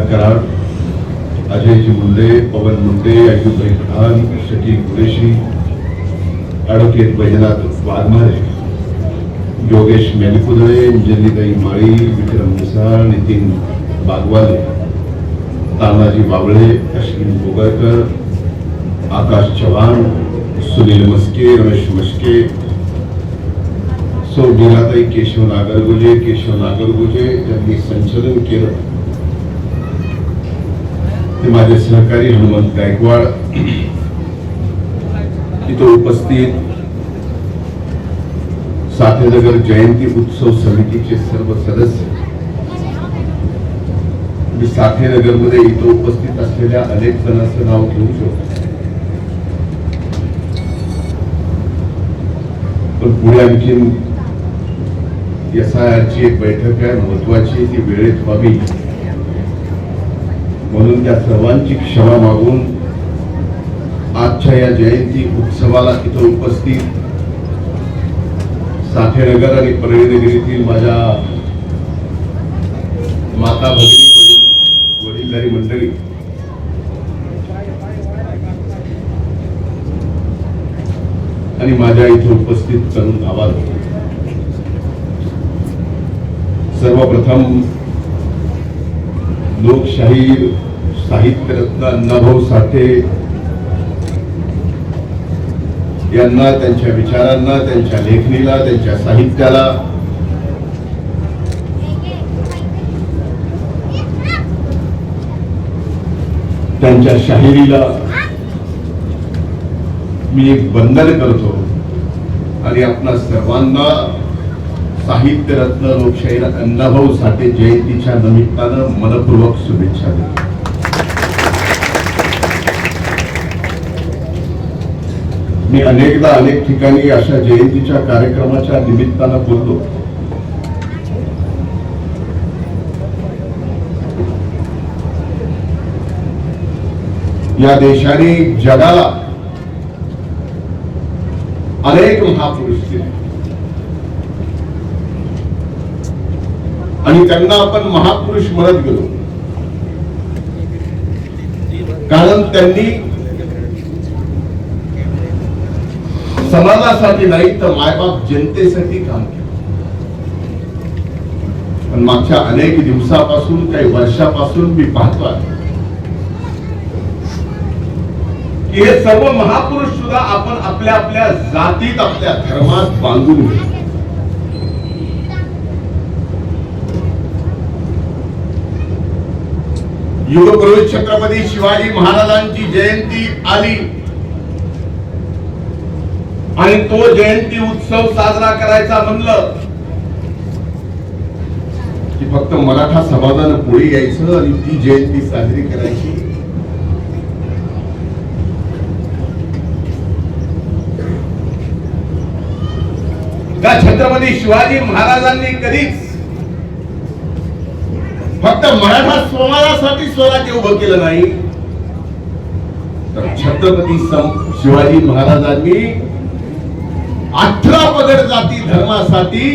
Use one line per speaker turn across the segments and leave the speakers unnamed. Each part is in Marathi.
कराड, अजयजी मुंडे, पवन मुंडे, अय्यूबभाई पठाण, शकील कुरेशी, ॲडव्होकेट बैजनाथ वाघमारे, योगेश मेलकुदळे, अंजलीताई माळी, विक्रम मिसाळ, नितीन बागवाले, तानाजी बावळे, अश्विन बोगरकर, आकाश चव्हाण, सुनील मस्के, रमेश मस्के, सौ मीराताई केशव नागरगोजे यांनी संचलन केलं ते माझे सहकारी हनुमंत गायकवाड, इथं उपस्थित साठेनगर जयंती उत्सव समितीचे सर्व सदस्य, मी साठेनगर मध्ये इथं उपस्थित असलेल्या अनेक जणांचं नाव घेऊ शकतो, पण पुढे आणखीन SIR ची एक बैठक आहे, महत्वाची, ती वेळेत व्हावी म्हणून त्या सर्वांची क्षमा मागून आजच्या या जयंती उत्सवाला इथं उपस्थित साठेनगर आणि परळीनगर येथील माझ्या माता भगिनी, वडीलधारी मंडळी, आणि माझ्या इथे उपस्थित तरुण आवाज, सर्वप्रथम लोकशाहीर साहित्यरत्न अण्णाभाऊ साठे यांना, त्यांच्या विचारांना, त्यांच्या लेखणीला, त्यांच्या साहित्याला त्यांच्या शाहिरीला मी एक वंदन करतो आणि आपणा सर्वांना साहित्यरत्न लोकशाहीर अण्णाभाऊ साठे जयंतीच्या निमित्तानं मनपूर्वक शुभेच्छा देतो. मी अनेकदा अनेक ठिकाणी अशा जयंतीच्या कार्यक्रमाच्या निमित्तानं बोलतो. या देशाने जगाला अनेक महापुरुष दिले आणि त्यांना आपण महापुरुष म्हणत गेलो, कारण त्यांनी समाजासाठी नाही तर मायबाप जनतेसाठी काम केलं. पण मागच्या अनेक दिवसापासून, काही वर्षापासून मी पाहतो आहे की हे सर्व महापुरुष सुद्धा आपण आपल्या आपल्या जातीत, आपल्या धर्मात बांधून घेतो. युगपुरुष छत्रपती शिवाजी महाराजांची जयंती आली आणि तो जयंती उत्सव साजरा करायचा म्हणलं की फक्त मराठा समाजानं पुढे यायचं आणि ती जयंती साजरी करायची. का छत्रपती शिवाजी महाराजांनी कधीच फक्त मराठा समाजासाठी स्वराज्य उभं केलं नाही, तर छत्रपती शिवाजी महाराजांनी 18 पगड जाती धर्मासाठी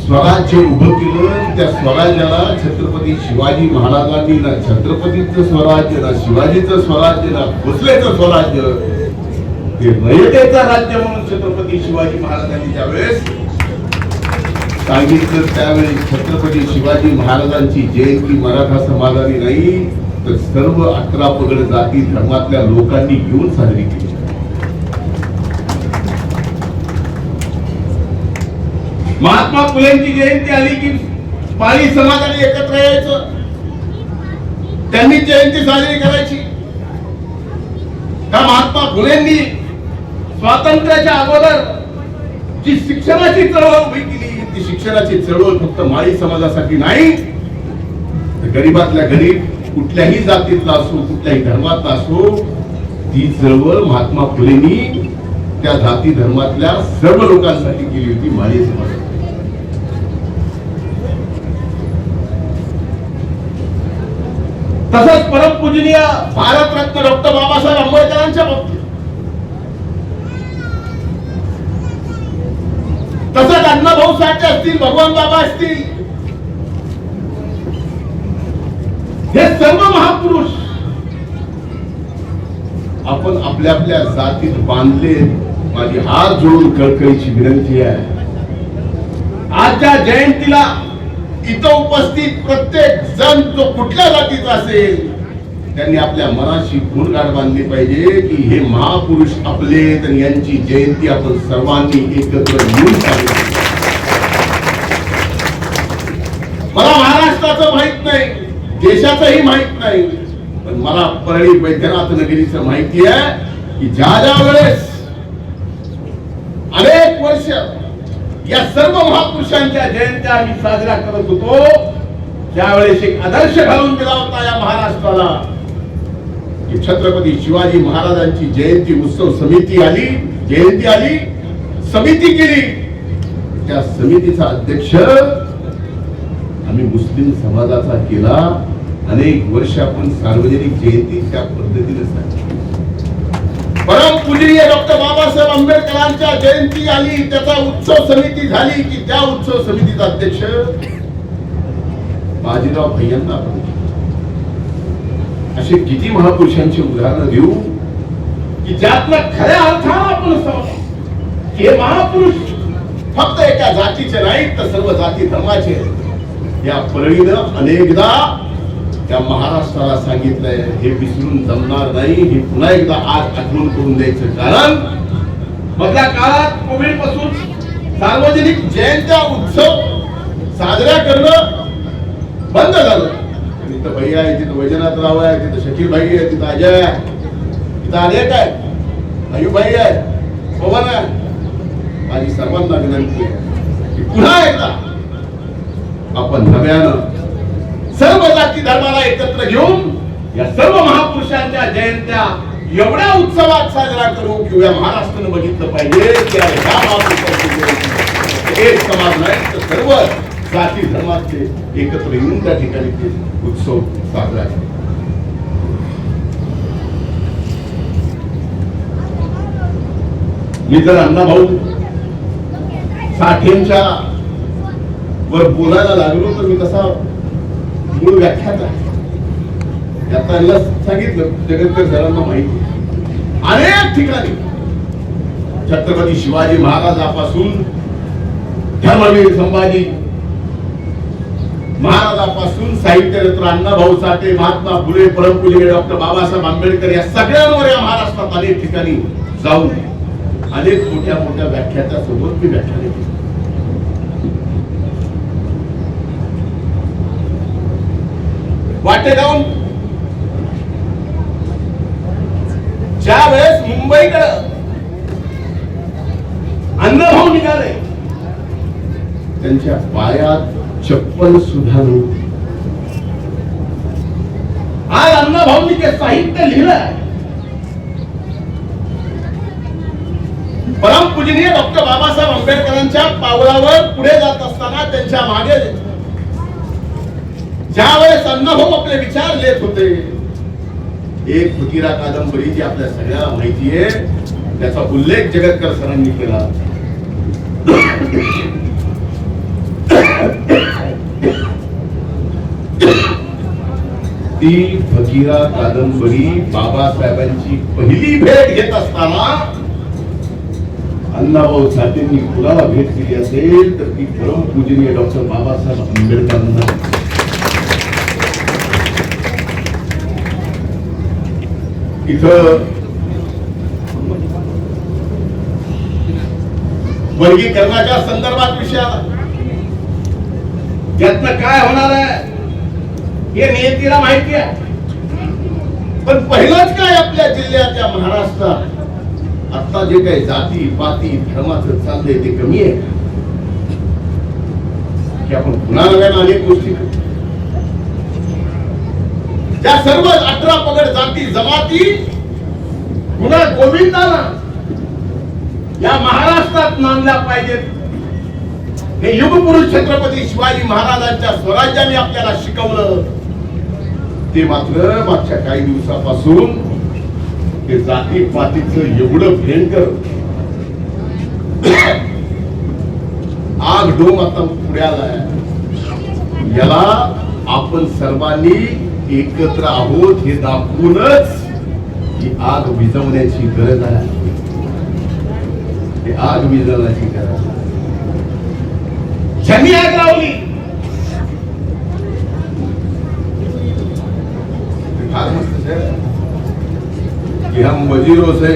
स्वराज्य उभं केलं. त्या स्वराज्याला छत्रपती शिवाजी महाराजांनी ना छत्रपतीचं स्वराज्य, ना शिवाजीचं स्वराज्य, ना भोसलेचं स्वराज्य, ते रयतेचं राज्य म्हणून छत्रपती शिवाजी महाराजांनी ज्यावेळेस सांगितलं, त्यावेळी छत्रपती शिवाजी महाराजांची जयंती मराठा समाजाने नाही तर सर्व 18 पगड जाती धर्मातल्या लोकांनी घेऊन साजरी केली. महात्मा फुलेंची जयंती आली की माळी समाजाने एकत्र यायचं, त्यांनी जयंती साजरी करायची. का महात्मा फुलेंनी स्वातंत्र्याच्या अगोदर जी शिक्षणाची चळवळ उभी केली, ती शिक्षणाची चळवळ फक्त माळी समाजासाठी नाही तर गरीबातल्या गरीब, कुठल्याही जातीतला असो, कुठल्याही धर्मातला असो, ती चळवळ महात्मा फुलेंनी त्या जाती धर्मातल्या सर्व लोकांसाठी केली होती, माळी समाजासाठी. तसंच परमपूजनीय भारतरत्न डॉक्टर बाबासाहेब आंबेडकरांच्या बाबतीत, तसंच अण्णाभाऊ साठे असतील, भगवान बाबा असतील, हे सर्व महापुरुष आपण आपल्या आपल्या जातीत बांधले. माझी हात जोडून कळकळीची विनंती आहे, आजच्या जयंतीला इथं उपस्थित प्रत्येक जण जो कुठल्या जातीचा असेल त्यांनी आपल्या मनाशी गुणगाठ बांधली पाहिजे की हे महापुरुष आपले, तर यांची जयंती आपण सर्वांनी एकत्र येऊन साजरी. मला महाराष्ट्राचं माहित नाही, देशाचंही माहित नाही, पण मला परळी वैद्यनाथ नगरीचं माहिती आहे की ज्या वेळेस अनेक वर्ष या सर्व महापुरुषांच्या जयंत्या आम्ही साजरा करत होतो, त्यावेळेस एक आदर्श घालून दिला होता या महाराष्ट्राला की छत्रपती शिवाजी महाराजांची जयंती उत्सव समिती आली, जयंती आली, समिती केली. त्या समितीचा अध्यक्ष आम्ही मुस्लिम समाजाचा केला. अनेक वर्ष आपण सार्वजनिक जयंती त्या पद्धतीने साजरी. परम पूजनीय डॉक्टर बाबासाहेब आंबेडकरांच्या जयंती आली, त्याचा उत्सव समिती झाली की त्या उत्सव समितीचा अध्यक्ष बाजीराव भैयांना. असे किती महापुरुषांची उदाहरणं देऊ की ज्यातलं खऱ्या अर्थानं आपण समजतो हे महापुरुष फक्त एका जातीचे नाहीत तर सर्व जाती धर्माचे. या परळीनं अनेकदा त्या महाराष्ट्राला सांगितलंय, हे विसरून जमणार नाही, हे पुन्हा एकदा आज आठवण करून द्यायचं. कारण मधल्या काळात कोविड पासून सार्वजनिक जयंत्या उत्सव साजऱ्या करणं बंद झालं. तिथं भैया आहे, तिथं वैजनाथराव आहे, तिथं शकील भाई आहे, तिथं अजय आहे, तिथं अनेक आहे, अयुभाई आहे, पवन आहे. माझी सर्वांना विनंती आहे की पुन्हा एकदा आपण नव्यानं सर्व जाती धर्माला एकत्र घेऊन या सर्व महापुरुषांच्या जयंत्या एवढ्या उत्सवात साजरा करू की या महाराष्ट्रानं बघितलं पाहिजे की ह्या महापुरुषांची एक समाज नाही तर सर्व जाती धर्माचे एकत्र येऊन त्या ठिकाणी ते उत्सव साजरा केला. मी जर अण्णाभाऊ साठेंच्या वर बोलायला लागलो तर मी तसा मूळ व्याख्याता त्यांना सांगितलं. जगतकर सरांना माहिती अनेक ठिकाणी छत्रपती शिवाजी महाराजापासून धर्मवीर संभाजी महाराजापासून साहित्यरत्न अण्णाभाऊ साठे, महात्मा फुले, परमपूज्य डॉक्टर बाबासाहेब आंबेडकर या सगळ्यांवर या महाराष्ट्रात अनेक ठिकाणी जाऊन अनेक मोठ्या मोठ्या व्याख्याच्या सोबत मी व्याख्याने केली. वाटे जाऊन ज्या वेळेस मुंबईकडे अण्णाभाऊ निघाले त्यांच्या पायात चप्पल सुद्धा नव्हती. आज अण्णाभाऊंनी ते साहित्य लिहिलं. परमपूजनीय डॉक्टर बाबासाहेब आंबेडकरांच्या पावलावर पुढे जात असताना त्यांच्या मागे ज्या वेळेस अण्णाभाऊ आपले विचार लिहित होते, एक फकीरा कादंबरी जी आपल्या सगळ्यांना माहिती आहे त्याचा उल्लेख जगतकर सरांनी केला. ती फकीरा कादंबरी बाबासाहेबांची पहिली भेट घेत असताना अण्णाभाऊ साठेंनी कुणाला भेट दिली असेल तर ती परमपूजनीय डॉक्टर बाबासाहेब आंबेडकरांना. इथं वर्गीकरणाच्या संदर्भात विषय आला, त्यातनं काय होणार आहे हे नियतीला माहिती आहे. पण पहिलंच काय आपल्या जिल्ह्याच्या महाराष्ट्रात आता जे काही जाती पाती धर्माचं चाललंय ते कमी आहे की आपण पुन्हा नव्यानं अनेक गोष्टी करतो. त्या सर्व 18 पगड जाती जमाती पुन्हा गोविंदाला या महाराष्ट्रात नांदल्या पाहिजेत. हे युगपुरुष छत्रपती शिवाजी महाराजांच्या स्वराज्याने आपल्याला शिकवलं. ते मात्र मागच्या काही दिवसापासून ते जाती पातीचं एवढं भयंकर आग डोम आता पुढे आलाय. याला आपण सर्वांनी एकत्र आहोत हे दाखवूनच ही आग विझवण्याची गरज आहे. ही आग विझवण्याची गरज आहे. ज्यांनी आग लावली फार मस्त है कि हम वजीरों से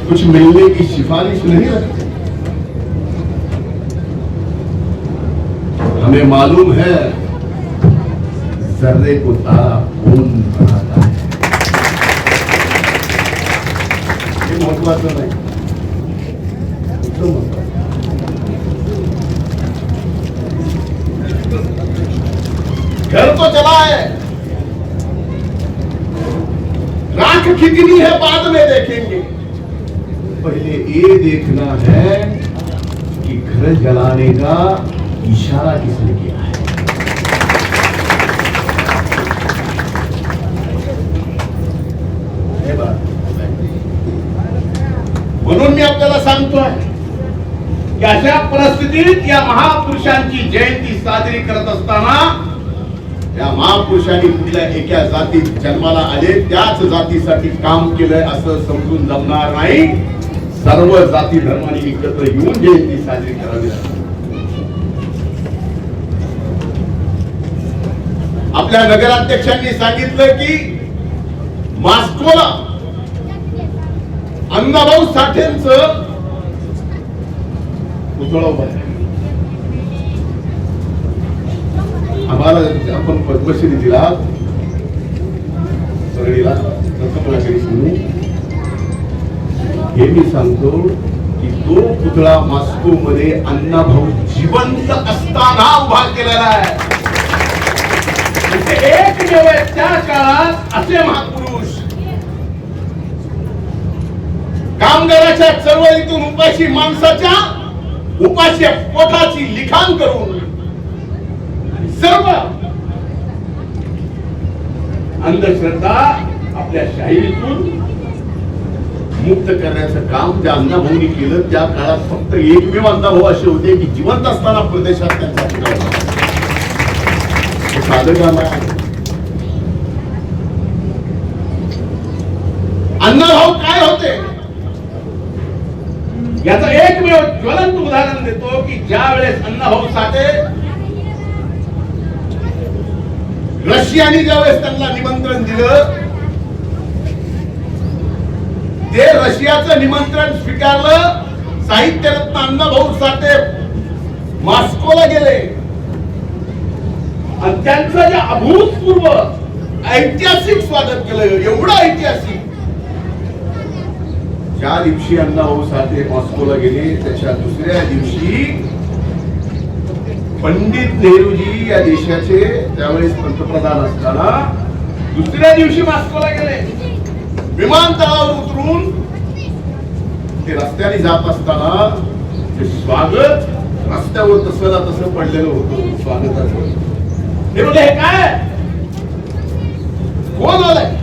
कुछ मिलने की सिफारिश नहीं रखते. हमें मालूम है जर्रे को तारा कौन बनाता है. हे महत्वाचं नाही. घर तो चला है, राख कितनी है बाद में देखेंगे. पहले ये देखना है कि घर जलाने का इशारा किसने किया है. म्हणून मी आपल्याला सांगतोय की अशा परिस्थितीत या महापुरुषांची जयंती साजरी करत असताना या महापुरुषांनी कुठल्या एका जातीत जन्माला आले त्याच जातीसाठी काम केलंय असं समजून जमणार नाही. सर्व जाती धर्मांनी एकत्र येऊन जयंती साजरी करावी लागते. आपल्या नगराध्यक्षांनी सांगितलं की मॉस्कोला अण्णाभाऊ साठेंचं पुतळा उभा आहे. आम्हाला आपण पद्मश्री दिला सगळीला हे मी सांगतो की तो पुतळा मॉस्को मध्ये अण्णाभाऊ जिवंत असताना उभा केलेला आहे. एकमेव त्या काळात असे महापुरुष कामगाराच्या चळवळीतून उपाशी माणसाच्या उपाशी पोटाची लिखाण करून सर्व अंधश्रद्धा आपल्या शाहिरीतून मुक्त करण्याचं काम ज्या अण्णाभाऊंनी केलं त्या काळात फक्त एकमेव अण्णाभाऊ असे होते की जिवंत असताना प्रदेशात त्यांचा साधं काम आहे. अण्णाभाऊ काय होते याचं एकमेव ज्वलंत उदाहरण देतो की ज्या वेळेस अण्णाभाऊ साठे रशियाने ज्यावेळेस त्यांना निमंत्रण दिलं ते रशियाचं निमंत्रण स्वीकारलं. साहित्यरत्न अण्णाभाऊ साठे मॉस्कोला गेले आणि त्यांचं जे अभूतपूर्व ऐतिहासिक स्वागत केलं. एवढं ऐतिहासिक. ज्या दिवशी अण्णाभाऊ साठे मॉस्कोला गेले त्याच्या दुसऱ्या दिवशी पंडित नेहरूजी या देशाचे त्यावेळेस पंतप्रधान असताना दुसऱ्या दिवशी मॉस्कोला गेले. विमानतळावर उतरून ते रस्त्याने जात असताना ते स्वागत रस्त्यावर तसं तसं पडलेलं होतं स्वागताचं. ते म्हणजे हे काय कोण आलंय.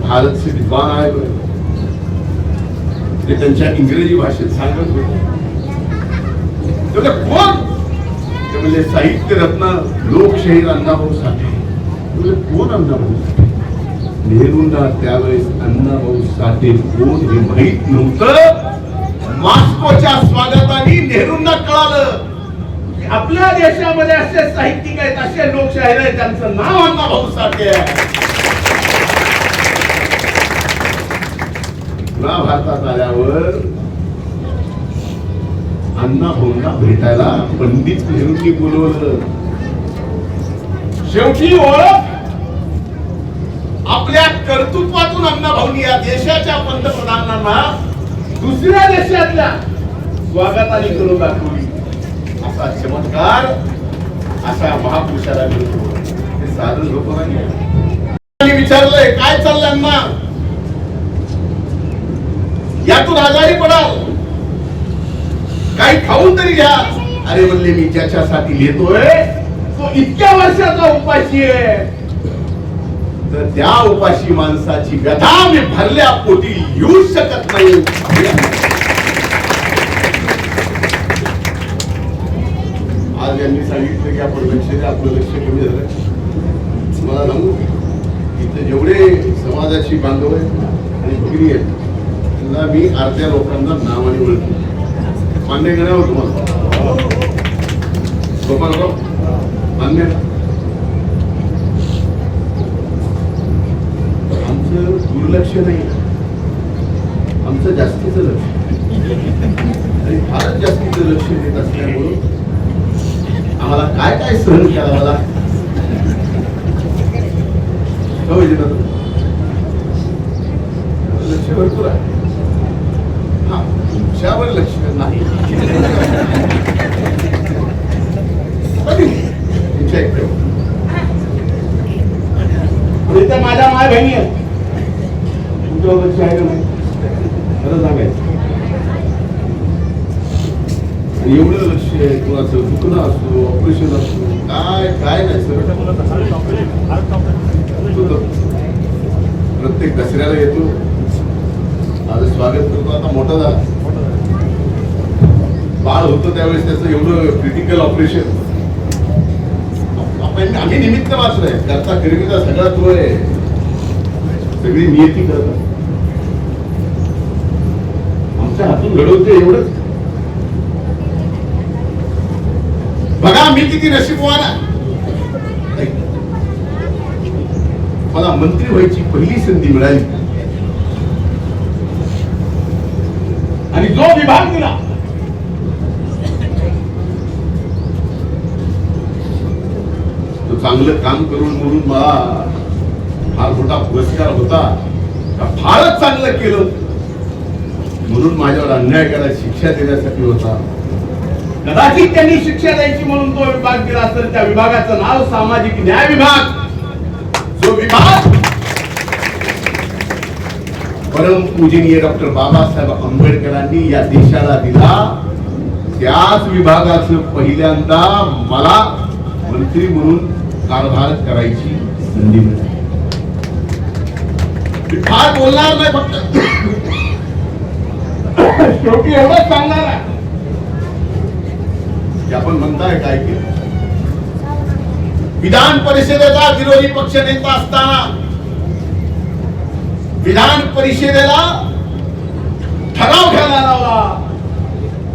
भारत से विद्वान आहे ते त्यांच्या इंग्रजी भाषेत सांगत होते. कोण ते म्हणजे साहित्य रत्न लोकशाहीर अण्णाभाऊ साठे. कोण अण्णाभाऊ साठे. नेहरूंना त्यावेळेस अण्णाभाऊ साठे कोण हे माहित नव्हतं. मॉस्कोच्या स्वागताने नेहरूंना कळालं की आपल्या देशामध्ये असे साहित्यिक आहेत असे लोकशाहीर आहेत त्यांचं नाव अण्णाभाऊ साठे आहे. भारतात आल्यावर अण्णाभाऊंना भेटायला पंडित नेहरूंनी बोलवलं. शेवटी ओळख आपल्या कर्तृत्वातून अण्णाभाऊंनी या देशाच्या पंतप्रधानांना दुसऱ्या देशातल्या स्वागताने करून दाखवली. असा चमत्कार अशा महापुरुषाला मिळतो. हे साधं लोक नाही. विचारलंय काय चाललंय अण्णा यातून आजारी पडाल काही खाऊन तरी घ्या. अरे म्हणले मी ज्याच्यासाठी लिहितोय तो इतक्या वर्षाचा उपाशी आहे. तर त्या उपाशी माणसाची व्यथा मी भरल्या पोटी येऊ शकत नाही. आज यांनी सांगितलं की आपण लक्ष द्या, आपलं लक्ष कमी झालं. मला सांगू इथे जेवढे समाजाची बांधव आहेत आणि भगिनी आहेत त्यांना मी अर्ध्या लोकांना नावाने ओळखतो. मान्य करावं तुम्हाला गोपालराव, मान्य. आमचं दुर्लक्ष नाही, आमचं जास्तीचं लक्ष आणि फारच जास्तीचं लक्ष देत असल्यामुळं आम्हाला काय काय सहन करावं लागतं. लक्ष भरपूर आहे, हा तुमच्यावर लक्ष नाही. इथे माझ्या माय बहिणी आहेत, तुमच्यावर लक्ष आहे का नाही खरं सांगायचं. एवढं लक्ष आहे, कोणाचं दुखणं असो, ऑपरेशन असो, काय काय नाही सर. प्रत्येक दसऱ्याला येतो, माझं स्वागत करतो. आता मोठा झाला, बाळ होतं त्यावेळेस त्याचं एवढं क्रिटिकल ऑपरेशन. आम्ही निमित्त मात्र आहे, करता करीचा सगळा तो आहे, सगळी नियती करतात. आमच्या हातून घडवते एवढंच. बघा मी किती नशीबवान आहे. मला मंत्री व्हायची पहिली संधी मिळाली आणि जो विभाग दिला तो चांगलं काम करून म्हणून मला फार मोठा पुरस्कार होता. फारच चांगलं केलं म्हणून माझ्यावर अन्याय करायला शिक्षा देण्यासाठी होता. कदाचित त्यांनी शिक्षा द्यायची म्हणून तो विभाग दिला असेल. त्या विभागाचं नाव सामाजिक न्याय विभाग. जो विभाग परम पूजनीय डॉक्टर बाबासाहेब आंबेडकरांनी या देशाला दिला, त्याच विभागाचं पहिल्यांदा मला मंत्री म्हणून कारभार करायची संधी मिळाली. फार बोलणार नाही, फक्त शेवटी एवढंच सांगणार आहे की आपण म्हणताय काय केलं. विधान परिषदेचा विरोधी पक्ष नेता असताना विधान परिषदेला ठराव घ्यायला लावला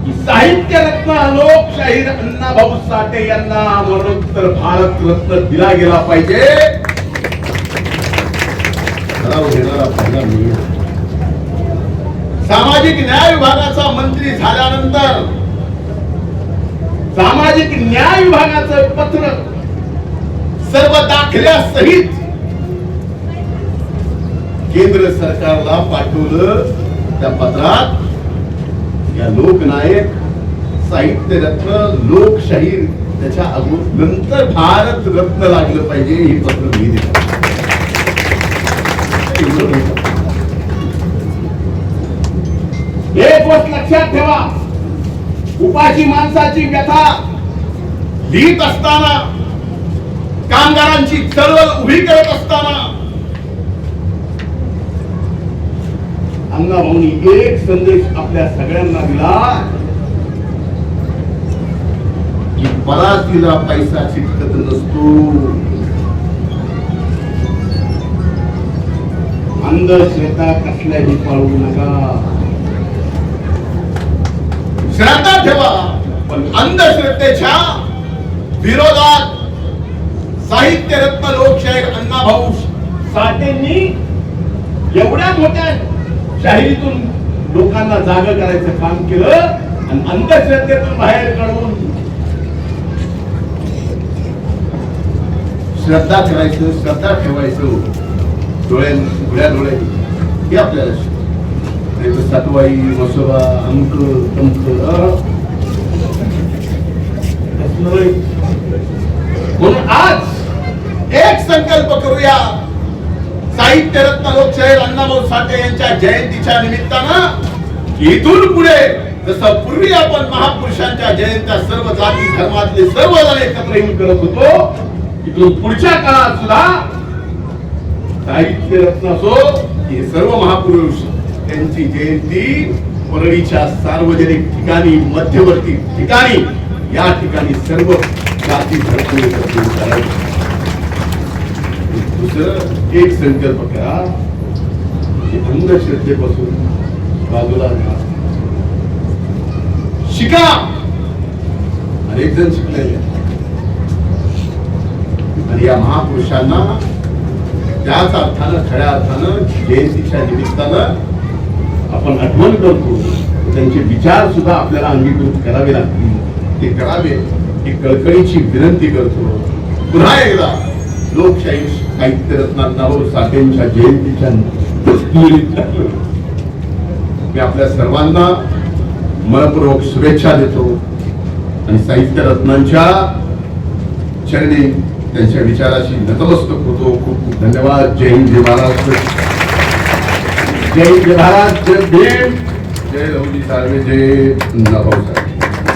की साहित्य रत्न लोकशाहीर अण्णाभाऊ साठे यांना मरणोत्तर भारत रत्न दिला गेला पाहिजे. ठराव घेणारा पहिला मी. सामाजिक न्याय विभागाचा मंत्री झाल्यानंतर सामाजिक न्याय विभागाचं पत्र सर्व दाखल्यासहित केंद्र सरकारला पाठवलं. त्या पत्रात या लोकनायक, साहित्य रत्न, लोकशाहीर त्याच्या नंतर भारत रत्न लागलं पाहिजे हे पत्र मी दिलं. एक गोष्ट लक्षात ठेवा, उपाशी माणसाची व्यथा लिहित असताना, कामगारांची चळवळ उभी करत असताना अण्णाभाऊंनी एक संदेश आपल्या सगळ्यांना दिला की परातीला पैसा चिटकत नसतो. अंधश्रद्धा कसल्याही पाळू नका. श्रद्धा ठेवा, पण अंधश्रद्धेच्या विरोधात साहित्य रत्न लोकशाहीर अण्णाभाऊ साठेंनी एवढ्या मोठ्या शाहिरीतून लोकांना जागा करायचं काम केलं आणि अंधश्रद्धेतून बाहेर काढून श्रद्धा करायचं, श्रद्धा ठेवायचं डोळ्या हे आपल्याला नाही तर सातवाई मसोबा अंक तंक म्हणून आज एक संकल्प करूया. साहित्य रत्न लोकशाहीर अण्णाभाऊ साठे यांच्या जयंतीच्या निमित्तानं इथून पुढे जसं पूर्वी आपण महापुरुषांच्या जयंत्या सर्व जाती धर्मातले सर्वजण एकत्र येऊन करत होतो, इथून पुढच्या काळात सुद्धा साहित्य रत्न असो, हे सर्व महापुरुष त्यांची जयंती परळीच्या सार्वजनिक ठिकाणी, मध्यवर्ती ठिकाणी, या ठिकाणी सर्व जाती धर्म एकत्रित करायचे. दुसरं एक संकल्प करा की अंधश्रद्धेपासून बाजूला राहा, शिका. अनेक जण शिकलेले आणि या महापुरुषांना त्याच अर्थानं, खऱ्या अर्थानं जयंतीच्या निमित्तानं आपण आठवण करतो. त्यांचे विचार सुद्धा आपल्याला अंगीकृत करावे लागतील. ते करावे ही कळकळीची विनंती करतो. पुन्हा एकदा लोकशाही साहित्य रत्न अण्णाभाऊ साठेंच्या जयंतीच्या मी आपल्या सर्वांना मनपूर्वक शुभेच्छा देतो आणि साहित्य रत्नांच्या चरणी त्यांच्या विचाराशी नतमस्तक होतो. खूप खूप धन्यवाद. जय हिंद, जय महाराष्ट्र, जय भारत, जय भीम, जय लवजी साळवे, जय अण्णाभाऊ साठे.